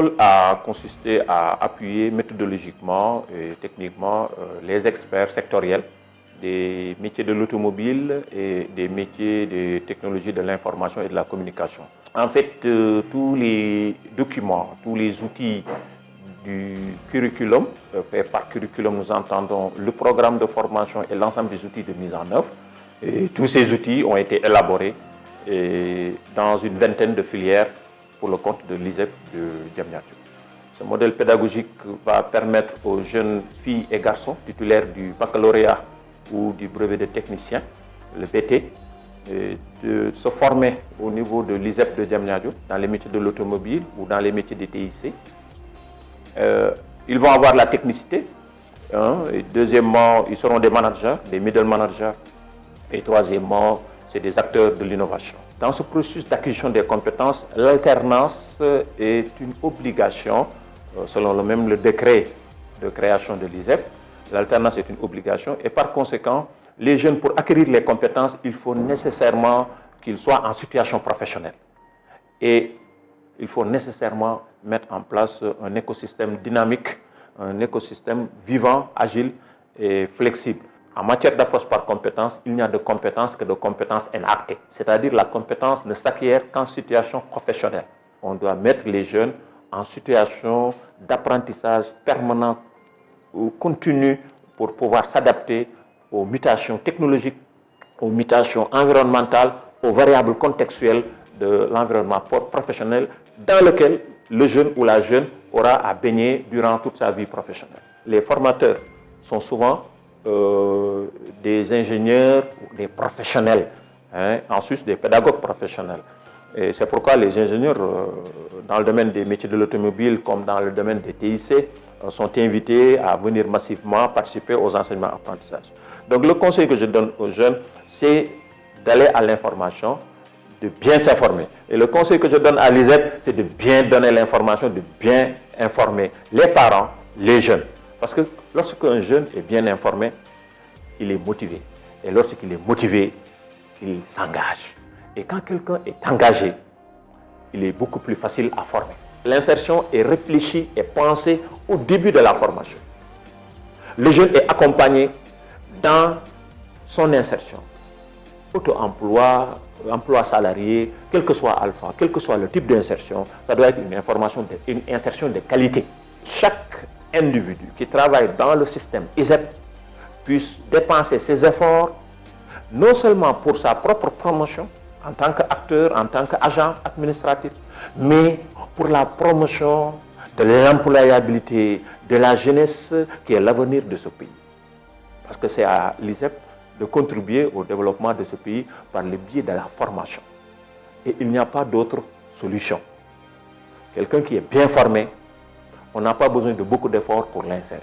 rôle a consisté à appuyer méthodologiquement et techniquement les experts sectoriels des métiers de l'automobile et des métiers des technologies de l'information et de la communication. En fait, tous les documents, tous les outils du curriculum, par curriculum nous entendons le programme de formation et l'ensemble des outils de mise en œuvre. Et tous ces outils ont été élaborés dans une vingtaine de filières pour le compte de l'ISEP de Diamniadio. Ce modèle pédagogique va permettre aux jeunes filles et garçons titulaires du baccalauréat ou du brevet de technicien, le BT, de se former au niveau de l'ISEP de Diamniadio dans les métiers de l'automobile ou dans les métiers des TIC. Ils vont avoir la technicité. Et deuxièmement, ils seront des managers, des middle managers. Et troisièmement, c'est des acteurs de l'innovation. Dans ce processus d'acquisition des compétences, l'alternance est une obligation, selon le décret de création de l'ISEP. L'alternance est une obligation et par conséquent, les jeunes, pour acquérir les compétences, il faut nécessairement qu'ils soient en situation professionnelle. Et il faut nécessairement mettre en place un écosystème dynamique, un écosystème vivant, agile et flexible. En matière d'approche par compétence, il n'y a de compétences que de compétences enactées. C'est-à-dire la compétence ne s'acquiert qu'en situation professionnelle. On doit mettre les jeunes en situation d'apprentissage permanent ou continu pour pouvoir s'adapter aux mutations technologiques, aux mutations environnementales, aux variables contextuelles de l'environnement professionnel dans lequel le jeune ou la jeune aura à baigner durant toute sa vie professionnelle. Les formateurs sont souvent des ingénieurs ou des professionnels, en Suisse des pédagogues professionnels. Et c'est pourquoi les ingénieurs dans le domaine des métiers de l'automobile comme dans le domaine des TIC sont invités à venir massivement participer aux enseignements apprentissages. Donc le conseil que je donne aux jeunes, c'est d'aller à l'information, de bien s'informer. Et le conseil que je donne à l'ISEP, c'est de bien donner l'information, de bien informer les parents, les jeunes. Parce que lorsqu'un jeune est bien informé, il est motivé. Et lorsqu'il est motivé, il s'engage. Et quand quelqu'un est engagé, il est beaucoup plus facile à former. L'insertion est réfléchie et pensée au début de la formation. Le jeune est accompagné dans son insertion. Auto-emploi, emploi salarié, quel que soit alpha, quel que soit le type d'insertion, ça doit être une insertion de qualité. Chaque individu qui travaille dans le système ISEP puisse dépenser ses efforts non seulement pour sa propre promotion en tant qu'acteur, en tant qu'agent administratif, mais pour la promotion de l'employabilité de la jeunesse qui est l'avenir de ce pays. Parce que c'est à l'ISEP de contribuer au développement de ce pays par le biais de la formation. Et il n'y a pas d'autre solution. Quelqu'un qui est bien formé, on n'a pas besoin de beaucoup d'efforts pour l'insérer.